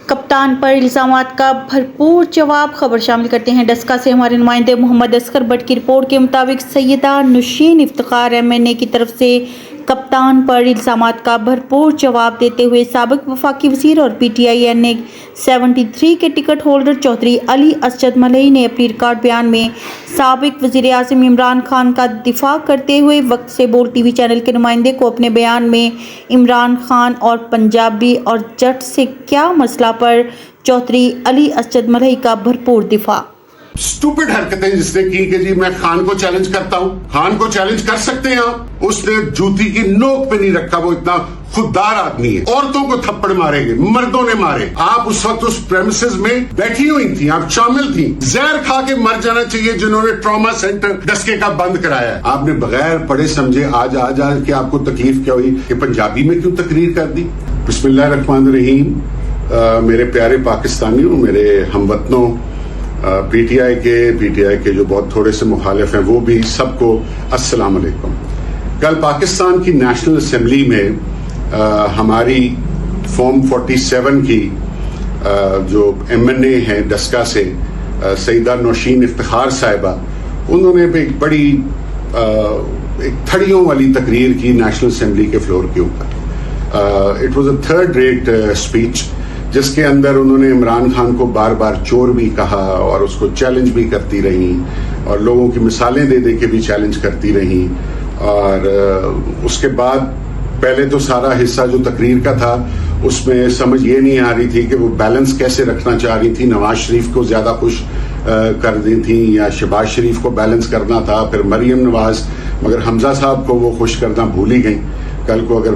کپتان پر الزامات کا بھرپور جواب۔ خبر شامل کرتے ہیں ڈسکا سے ہمارے نمائندے محمد اصغر بٹ کی رپورٹ کے مطابق سیدہ نوشین افتخار MNA کی طرف سے کپتان پر الزامات کا بھرپور جواب دیتے ہوئے سابق وفاقی وزیر اور PTI NA 73 کے ٹکٹ ہولڈر چودھری علی اسجد ملئی نے اپنی ریکارڈ بیان میں سابق وزیر اعظم عمران خان کا دفاع کرتے ہوئے وقت سے بول ٹی وی چینل کے نمائندے کو اپنے بیان میں عمران خان اور پنجابی اور جٹ سے کیا مسئلہ پر چودھری علی اسجد ملئی کا بھرپور دفاع۔ اسٹوپڈ حرکتیں جس نے کی کہ جی میں خان کو چیلنج کرتا ہوں، خان کو چیلنج کر سکتے ہیں آپ، اس نے جوتی کی نوک پہ نہیں رکھا، وہ اتنا خوددار آدمی ہے، عورتوں کو تھپڑ مارے گے، مردوں نے مارے، آپ اس وقت اس پریمیسز میں بیٹھی ہوئی تھیں، آپ شامل تھیں، زہر کھا کے مر جانا چاہیے جنہوں نے ٹراما سینٹر ڈسکے کا بند کرایا ہے۔ آپ نے بغیر پڑھے سمجھے آج کے آپ کو تکلیف کیا ہوئی کہ پنجابی میں کیوں تقریر کر دی۔ بسم اللہ الرحمن الرحیم۔ میرے پیارے پاکستانیوں، میرے ہم وطنوں، PTI کے جو بہت تھوڑے سے مخالف ہیں وہ بھی، سب کو السلام علیکم۔ کل پاکستان کی نیشنل اسمبلی میں ہماری فارم 47 کی جو MNA ہیں ڈسکا سے سیدہ نوشین افتخار صاحبہ، انہوں نے ایک بڑی ایک تھڑیوں والی تقریر کی نیشنل اسمبلی کے فلور کے اوپر۔ It was a third rate speech جس کے اندر انہوں نے عمران خان کو بار بار چور بھی کہا اور اس کو چیلنج بھی کرتی رہی اور لوگوں کی مثالیں دے دے کے بھی چیلنج کرتی رہی، اور اس کے بعد پہلے تو سارا حصہ جو تقریر کا تھا اس میں سمجھ یہ نہیں آ رہی تھی کہ وہ بیلنس کیسے رکھنا چاہ رہی تھی، نواز شریف کو زیادہ خوش کر دی تھی یا شہباز شریف کو بیلنس کرنا تھا، پھر مریم نواز، مگر حمزہ صاحب کو وہ خوش کرنا بھول ہی گئیں۔ کل کو اگر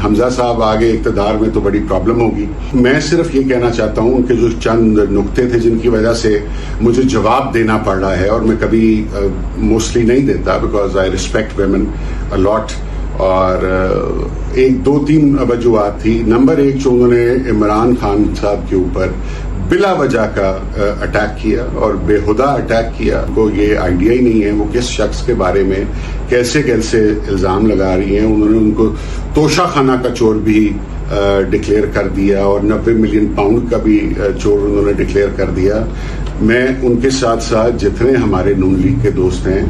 حمزہ صاحب آگے اقتدار میں تو بڑی پرابلم ہوگی۔ میں صرف یہ کہنا چاہتا ہوں کہ جو چند نقطے تھے جن کی وجہ سے مجھے جواب دینا پڑ رہا ہے، اور میں کبھی موسٹلی نہیں دیتا بیکاز آئی ریسپیکٹ ویمن اے لاٹ، اور ایک دو تین وجوہات تھی۔ نمبر ایک، جو انہوں نے عمران خان صاحب کے اوپر بلا وجہ کا اٹیک کیا اور بے ہدہ اٹیک کیا، کو یہ آئیڈیا ہی نہیں ہے وہ کس شخص کے بارے میں کیسے الزام لگا رہی ہیں۔ انہوں نے ان کو توشہ خانہ کا چور بھی ڈکلیئر کر دیا اور 90 ملین پاؤنڈ کا بھی چور انہوں نے ڈکلیئر کر دیا۔ میں ان کے ساتھ ساتھ جتنے ہمارے نون لیگ کے دوست ہیں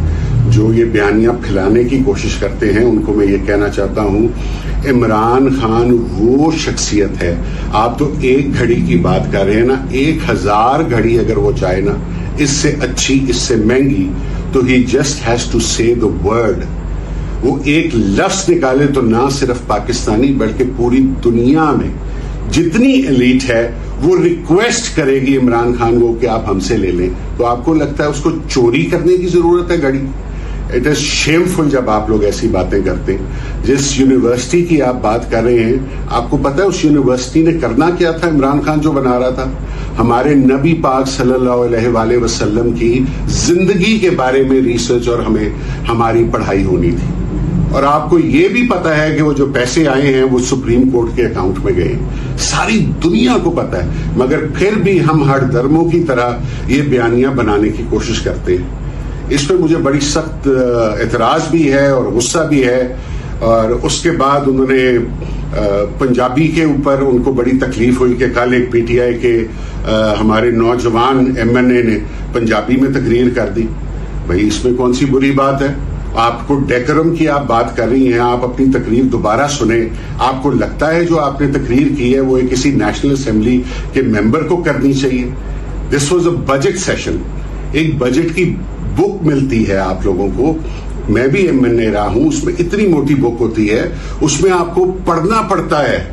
جو یہ بیانیاں پھیلانے کی کوشش کرتے ہیں ان کو میں یہ کہنا چاہتا ہوں، عمران خان وہ شخصیت ہے، آپ تو ایک گھڑی کی بات کر رہے ہیں نا، 1000 گھڑی اگر وہ چاہے نا، اس سے اچھی، اس سے مہنگی، تو ہی جسٹ ہیز ٹو سے دا ورڈ۔ وہ ایک لفظ نکالے تو نہ صرف پاکستانی بلکہ پوری دنیا میں جتنی ایلیٹ ہے وہ ریکویسٹ کرے گی عمران خان کو کہ آپ ہم سے لے لیں، تو آپ کو لگتا ہے اس کو چوری کرنے کی ضرورت ہے گھڑی؟ اٹ از شیم فل جب آپ لوگ ایسی باتیں کرتے ہیں۔ جس یونیورسٹی کی آپ بات کر رہے ہیں، آپ کو پتہ ہے اس یونیورسٹی نے کرنا کیا تھا؟ عمران خان جو بنا رہا تھا، ہمارے نبی پاک صلی اللہ علیہ وآلہ وسلم کی زندگی کے بارے میں ریسرچ اور ہماری پڑھائی ہونی تھی، اور آپ کو یہ بھی پتا ہے کہ وہ جو پیسے آئے ہیں وہ سپریم کورٹ کے اکاؤنٹ میں گئے، ساری دنیا کو پتا ہے، مگر پھر بھی ہم ہر درموں کی طرح یہ بیانیاں بنانے کی کوشش کرتے ہیں۔ اس پہ مجھے بڑی سخت اعتراض بھی ہے اور غصہ بھی ہے۔ اور اس کے بعد انہوں نے پنجابی کے اوپر ان کو بڑی تکلیف ہوئی کہ کل ایک PTI کے ہمارے نوجوان MNA نے پنجابی میں تقریر کر دی۔ بھائی اس میں کون سی بری بات ہے؟ آپ کو ڈیکرم کی آپ بات کر رہی ہیں، آپ اپنی تقریر دوبارہ سنیں۔ آپ کو لگتا ہے جو آپ نے تقریر کی ہے وہ کسی نیشنل اسمبلی کے ممبر کو کرنی چاہیے؟ This was a budget session, ایک بجٹ کی بک ملتی ہے آپ لوگوں کو، میں بھی MNA رہا ہوں، اس میں اتنی موٹی بک ہوتی ہے، اس میں آپ کو پڑھنا پڑتا ہے،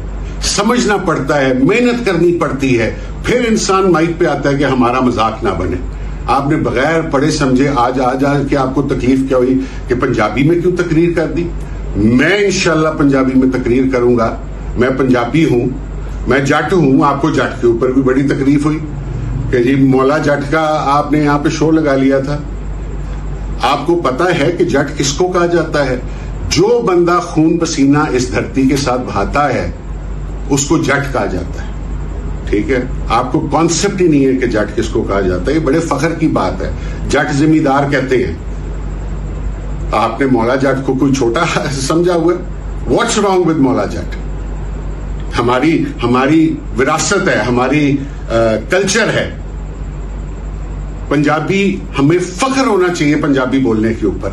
سمجھنا پڑتا ہے، محنت کرنی پڑتی ہے، پھر انسان مائک پہ آتا ہے کہ ہمارا مذاق نہ بنے۔ آپ نے بغیر پڑھے سمجھے آج کے آپ کو تکلیف کیا ہوئی کہ پنجابی میں کیوں تقریر کر دی؟ میں انشاءاللہ پنجابی میں تقریر کروں گا، میں پنجابی ہوں، میں جٹ ہوں۔ آپ کو جٹ کے اوپر بھی بڑی تکلیف ہوئی کہ جی مولا جٹ کا آپ نے یہاں پہ شو لگا لیا تھا۔ آپ کو پتا ہے کہ جٹ کس کو کہا جاتا ہے؟ جو بندہ خون پسینہ اس دھرتی کے ساتھ بہاتا ہے اس کو جٹ کہا جاتا ہے، ٹھیک ہے؟ آپ کو کانسیپٹ ہی نہیں ہے کہ جٹ کس کو کہا جاتا ہے، یہ بڑے فخر کی بات ہے۔ جٹ زمیندار کہتے ہیں، آپ نے مولا جٹ کو کوئی چھوٹا سمجھا ہوا ہے؟ واٹس رانگ ود مولا جٹ؟ ہماری وراثت ہے, ہماری کلچر ہے. پنجابی, ہمیں فخر ہونا چاہیے پنجابی بولنے کے اوپر.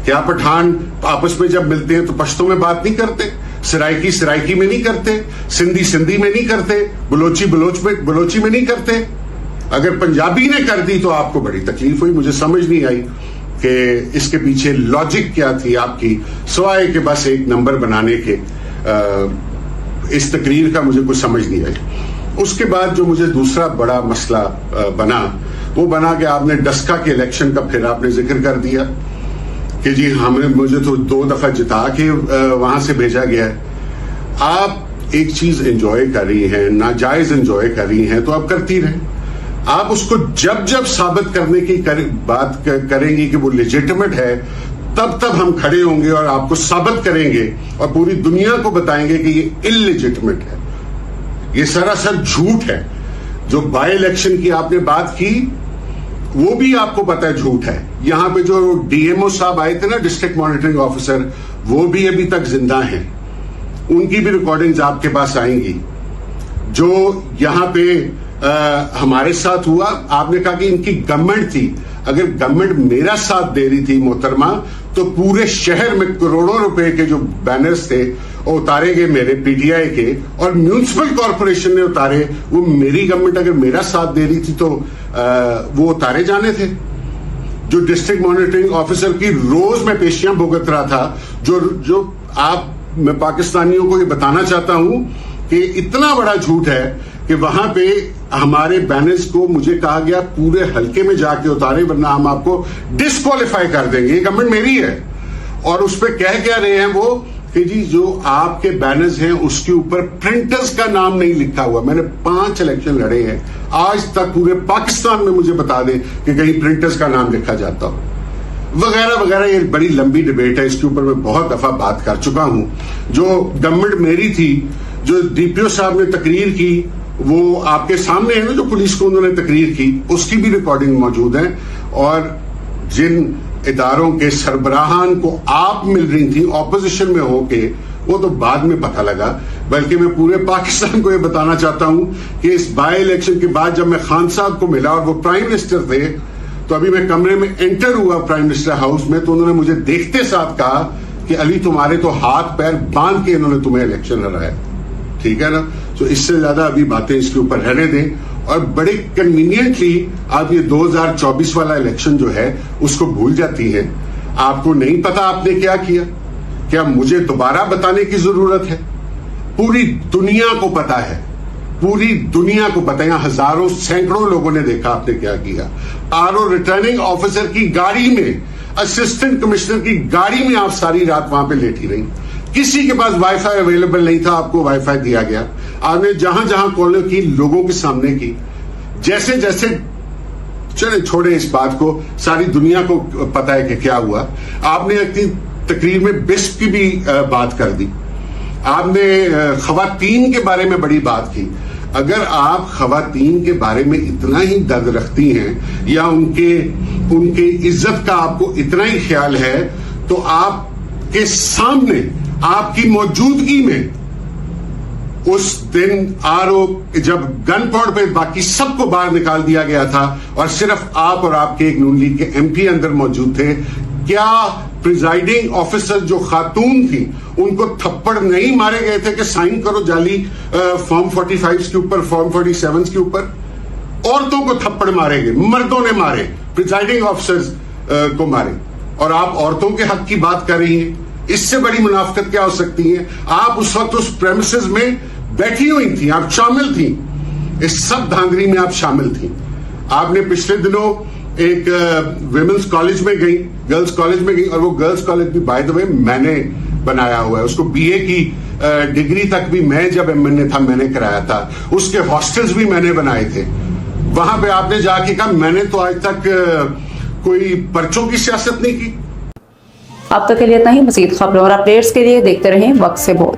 کیا پٹھان آپس میں جب ملتے ہیں تو پشتوں میں بات نہیں کرتے, سرائکی میں نہیں کرتے, سندھی میں نہیں کرتے, بلوچی میں نہیں کرتے؟ اگر پنجابی نے کر دی تو آپ کو بڑی تکلیف ہوئی. مجھے سمجھ نہیں آئی کہ اس کے پیچھے لاجک کیا تھی آپ کی, سوائے کہ بس ایک نمبر بنانے کے. اس تقریر کا مجھے کچھ سمجھ نہیں آئی. اس کے بعد جو مجھے دوسرا بڑا مسئلہ بنا وہ بنا کہ آپ نے ڈسکا کے الیکشن کا پھر آپ نے ذکر کر دیا کہ جی مجھے تو 2 دفعہ جتا کے وہاں سے بھیجا گیا ہے. آپ ایک چیز انجوائے کر رہی ہیں, ناجائز انجوائے کر رہی ہیں تو آپ کرتی رہیں. آپ اس کو جب ثابت کرنے کی بات کریں گی کہ وہ لیجیٹمیٹ ہے, تب ہم کھڑے ہوں گے اور آپ کو ثابت کریں گے اور پوری دنیا کو بتائیں گے کہ یہ انلیجیٹمیٹ ہے, یہ سراسر جھوٹ ہے. جو بائی الیکشن کی آپ نے بات کی وہ بھی آپ کو پتا ہے جھوٹ ہے. یہاں پہ جو ڈی ایم او صاحب آئے تھے نا, ڈسٹرکٹ مانیٹرنگ آفیسر, وہ بھی ابھی تک زندہ ہیں. ان کی بھی ریکارڈنگز آپ کے پاس آئیں گی. جو یہاں پہ ہمارے ساتھ ہوا, آپ نے کہا کہ ان کی گورنمنٹ تھی. اگر گورنمنٹ میرا ساتھ دے رہی تھی محترمہ, تو پورے شہر میں کروڑوں روپے کے جو بینرز تھے وہ اتارے گئے میرے پی ٹی آئی کے, اور میونسپل کارپوریشن نے اتارے. وہ میری گورنمنٹ اگر میرا ساتھ دے رہی تھی تو وہ اتارے جانے تھے. جو ڈسٹرکٹ مانیٹرنگ آفیسر کی روز میں پیشیاں بھگت رہا تھا, جو میں پاکستانیوں کو یہ بتانا چاہتا ہوں کہ اتنا بڑا جھوٹ ہے کہ وہاں پہ ہمارے بینرز کو مجھے کہا گیا پورے حلقے میں جا کے اتارے ورنہ ہم آپ کو ڈسکوالیفائی کر دیں گے. یہ گورنمنٹ میری ہے. اور اس پہ کہہ کیا رہے ہیں وہ کہ جی جو آپ کے بینرز ہیں اس کے اوپر پرنٹرز کا نام نہیں لکھا ہوا. میں نے 5 الیکشن لڑے ہیں, آج تک پورے پاکستان میں مجھے بتا دیں کہ کہیں پرنٹرز کا نام لکھا جاتا ہو, وغیرہ وغیرہ. یہ بڑی لمبی ڈیبیٹ ہے, اس کے اوپر میں بہت دفعہ بات کر چکا ہوں. جو گورنمنٹ میری تھی, جو ڈی پی او صاحب نے تقریر کی وہ آپ کے سامنے ہے نا, جو پولیس کو انہوں نے تقریر کی اس کی بھی ریکارڈنگ موجود ہے. اور جن اداروں کے سربراہان کو آپ مل رہی تھی اپوزیشن میں ہو کے, وہ تو بعد میں پتہ لگا. بلکہ میں پورے پاکستان کو یہ بتانا چاہتا ہوں کہ اس بائی الیکشن کے بعد جب میں خان صاحب کو ملا اور وہ پرائم منسٹر تھے, تو ابھی میں کمرے میں انٹر ہوا پرائم منسٹر ہاؤس میں, تو انہوں نے مجھے دیکھتے ساتھ کہا کہ علی تمہارے تو ہاتھ پیر باندھ کے انہوں نے تمہیں الیکشن ہرایا. ٹھیک ہے نا, تو اس سے زیادہ ابھی باتیں اس کے اوپر رہنے دیں. اور بڑے کنوینئنٹلی آپ یہ 2024 والا الیکشن جو ہے اس کو بھول جاتی ہیں. آپ کو نہیں پتا آپ نے کیا کیا؟ کیا مجھے دوبارہ بتانے کی ضرورت ہے؟ پوری دنیا کو پتا ہے, پوری دنیا کو پتا ہے. یہاں ہزاروں سینکڑوں لوگوں نے دیکھا آپ نے کیا کیا. آر او ریٹرننگ آفیسر کی گاڑی میں, اسسٹنٹ کمشنر کی گاڑی میں آپ ساری رات وہاں پہ لیٹی رہی. کسی کے پاس وائی فائی اویلیبل نہیں تھا, آپ کو وائی فائی دیا گیا. آپ نے جہاں جہاں کالیں کی لوگوں کے سامنے کی. جیسے چلے چھوڑے اس بات کو, ساری دنیا کو پتا ہے کہ کیا ہوا. آپ نے اپنی تقریر میں بسپ کی بھی بات کر دی. آپ نے خواتین کے بارے میں بڑی بات کی. اگر آپ خواتین کے بارے میں اتنا ہی درد رکھتی ہیں یا ان کے عزت کا آپ کو اتنا ہی خیال ہے, تو آپ کے سامنے آپ کی موجودگی میں اس دن جب گن پوائنٹ پہ باقی سب کو باہر نکال دیا گیا تھا اور صرف آپ اور آپ کے ایک نون لیگ کے ایم پی اندر موجود تھے, کیا پریزائڈنگ آفیسر جو خاتون تھی ان کو تھپڑ نہیں مارے گئے تھے کہ سائن کرو جعلی فارم 45 کے اوپر, فارم 47 کے اوپر؟ عورتوں کو تھپڑ مارے گئے, مردوں نے مارے, پریزائڈنگ آفیسرز کو مارے, اور آپ عورتوں کے حق کی بات کر رہی ہیں. اس سے بڑی منافقت کیا ہو سکتی ہے؟ آپ اس وقت اس پریمیسز میں بیٹھی ہوئی تھیں, آپ شامل تھیں, اس سب دھاندلی میں آپ شامل تھیں. آپ نے پچھلے دنوں ایک ویمنز کالج میں گئی, گرلز کالج میں گئی, اور وہ گرلز کالج بھی بائی دا وے میں نے بنایا ہوا ہے. اس کو بی اے کی ڈگری تک بھی میں جب ایم این اے تھا میں نے کرایا تھا. اس کے ہاسٹلز بھی میں نے بنائے تھے. وہاں پہ آپ نے جا کے کہا میں نے تو آج تک کوئی پرچوں کی سیاست نہیں کی. اب تک کے لیے اتنا ہی. مزید خبروں اور اپڈیٹس کے لیے دیکھتے رہیں وقت سے بول.